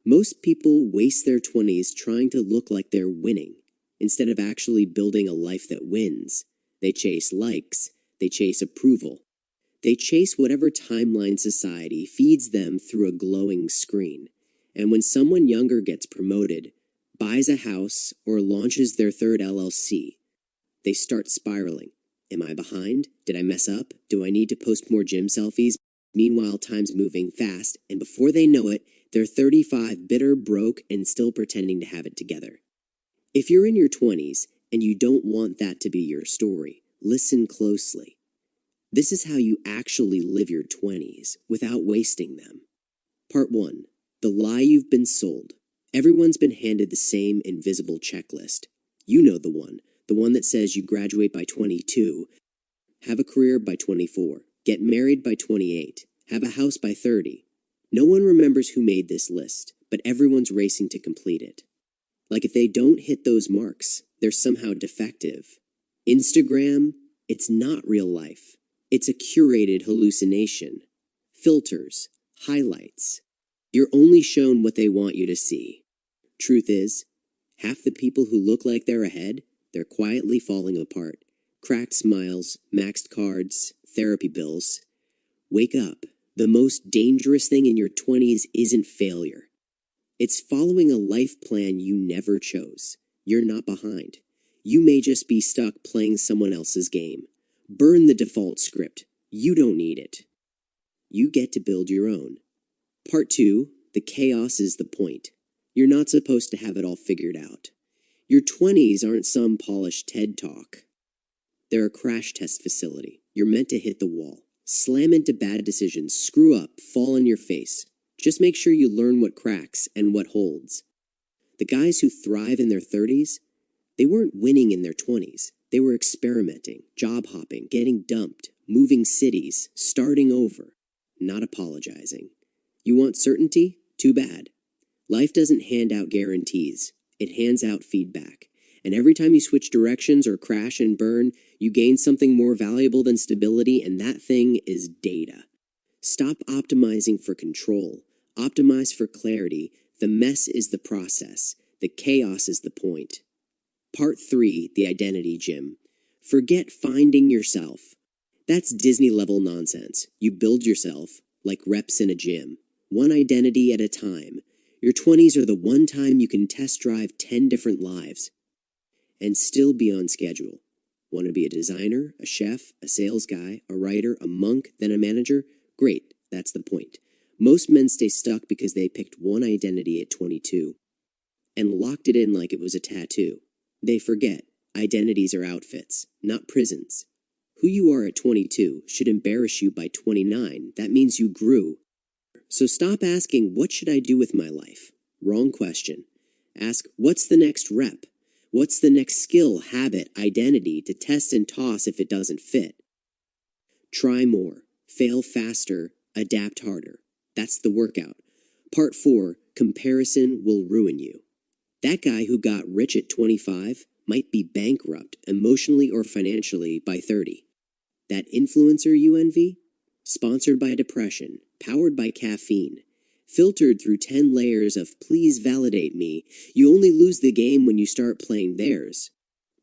Most people waste their 20s trying to look like they're winning, instead of actually building a life that wins. They chase likes, they chase approval. They chase whatever timeline society feeds them through a glowing screen. And when someone younger gets promoted, buys a house, or launches their third LLC, they start spiraling. Am I behind? Did I mess up? Do I need to post more gym selfies? Meanwhile, time's moving fast, and before they know it, they're 35, bitter, broke, and still pretending to have it together. If you're in your 20s and you don't want that to be your story, listen closely. This is how you actually live your 20s without wasting them. Part 1. The lie you've been sold. Everyone's been handed the same invisible checklist. You know the one that says you graduate by 22, have a career by 24, get married by 28, have a house by 30. No one remembers who made this list, but everyone's racing to complete it. Like if they don't hit those marks, they're somehow defective. Instagram, it's not real life. It's a curated hallucination. Filters, highlights. You're only shown what they want you to see. Truth is, half the people who look like they're ahead, they're quietly falling apart. Cracked smiles, maxed cards, therapy bills. Wake up. The most dangerous thing in your 20s isn't failure. It's following a life plan you never chose. You're not behind. You may just be stuck playing someone else's game. Burn the default script. You don't need it. You get to build your own. Part 2, the chaos is the point. You're not supposed to have it all figured out. Your 20s aren't some polished TED Talk. They're a crash test facility. You're meant to hit the wall. Slam into bad decisions, screw up, fall on your face. Just make sure you learn what cracks and what holds. The guys who thrive in their 30s, they weren't winning in their 20s. They were experimenting, job hopping, getting dumped, moving cities, starting over, not apologizing. You want certainty? Too bad. Life doesn't hand out guarantees. It hands out feedback. And every time you switch directions or crash and burn, you gain something more valuable than stability, and that thing is data. Stop optimizing for control. Optimize for clarity. The mess is the process. The chaos is the point. Part 3, the identity gym. Forget finding yourself. That's Disney-level nonsense. You build yourself, like reps in a gym. One identity at a time. Your 20s are the one time you can test drive 10 different lives and still be on schedule. Want to be a designer, a chef, a sales guy, a writer, a monk, then a manager? Great, that's the point. Most men stay stuck because they picked one identity at 22 and locked it in like it was a tattoo. They forget, identities are outfits, not prisons. Who you are at 22 should embarrass you by 29. That means you grew. So stop asking, what should I do with my life? Wrong question. Ask, what's the next rep? What's the next skill, habit, identity to test and toss if it doesn't fit? Try more, fail faster, adapt harder. That's the workout. Part 4, comparison will ruin you. That guy who got rich at 25 might be bankrupt emotionally or financially by 30. That influencer you envy? Sponsored by depression, powered by caffeine, filtered through 10 layers of please validate me. You only lose the game when you start playing theirs.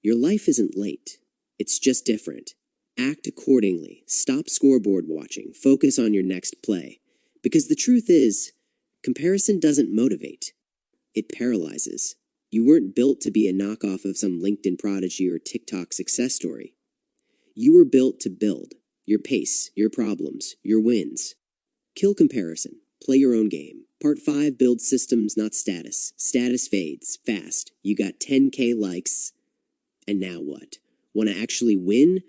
Your life isn't late. It's just different. Act accordingly. Stop scoreboard watching. Focus on your next play. Because the truth is, comparison doesn't motivate. It paralyzes. You weren't built to be a knockoff of some LinkedIn prodigy or TikTok success story. You were built to build. Your pace, your problems, your wins. Kill comparison. Play your own game. Part 5, build systems, not status. Status fades, fast. You got 10K likes. And now what? Want to actually win?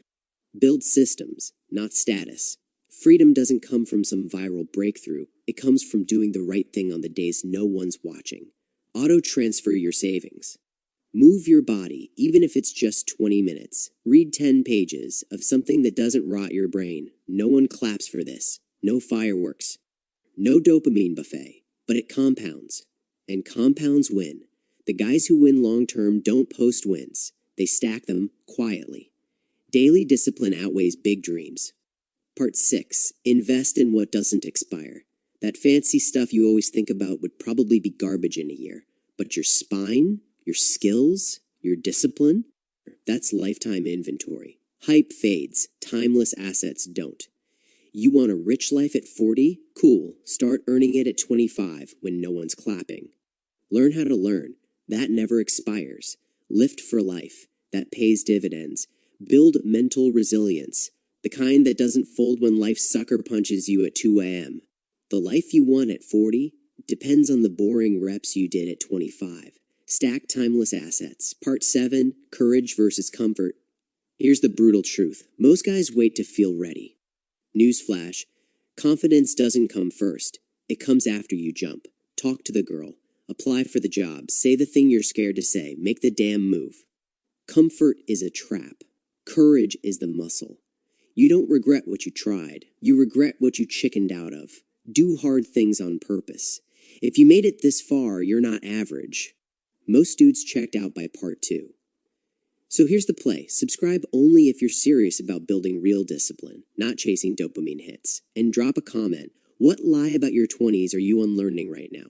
Build systems, not status. Freedom doesn't come from some viral breakthrough. It comes from doing the right thing on the days no one's watching. Auto-transfer your savings. Move your body, even if it's just 20 minutes. Read 10 pages of something that doesn't rot your brain. No one claps for this. No fireworks. No dopamine buffet. But it compounds. And compounds win. The guys who win long-term don't post wins. They stack them quietly. Daily discipline outweighs big dreams. Part 6. Invest in what doesn't expire. That fancy stuff you always think about would probably be garbage in a year. But your spine, your skills, your discipline, that's lifetime inventory. Hype fades, timeless assets don't. You want a rich life at 40? Cool, start earning it at 25 when no one's clapping. Learn how to learn. That never expires. Lift for life. That pays dividends. Build mental resilience. The kind that doesn't fold when life sucker punches you at 2 a.m. The life you want at 40 depends on the boring reps you did at 25. Stack timeless assets. Part 7, Courage versus Comfort. Here's the brutal truth. Most guys wait to feel ready. Newsflash. Confidence doesn't come first. It comes after you jump. Talk to the girl. Apply for the job. Say the thing you're scared to say. Make the damn move. Comfort is a trap. Courage is the muscle. You don't regret what you tried. You regret what you chickened out of. Do hard things on purpose. If you made it this far, you're not average. Most dudes checked out by part 2. So here's the play. Subscribe only if you're serious about building real discipline, not chasing dopamine hits. And drop a comment. What lie about your 20s are you unlearning right now?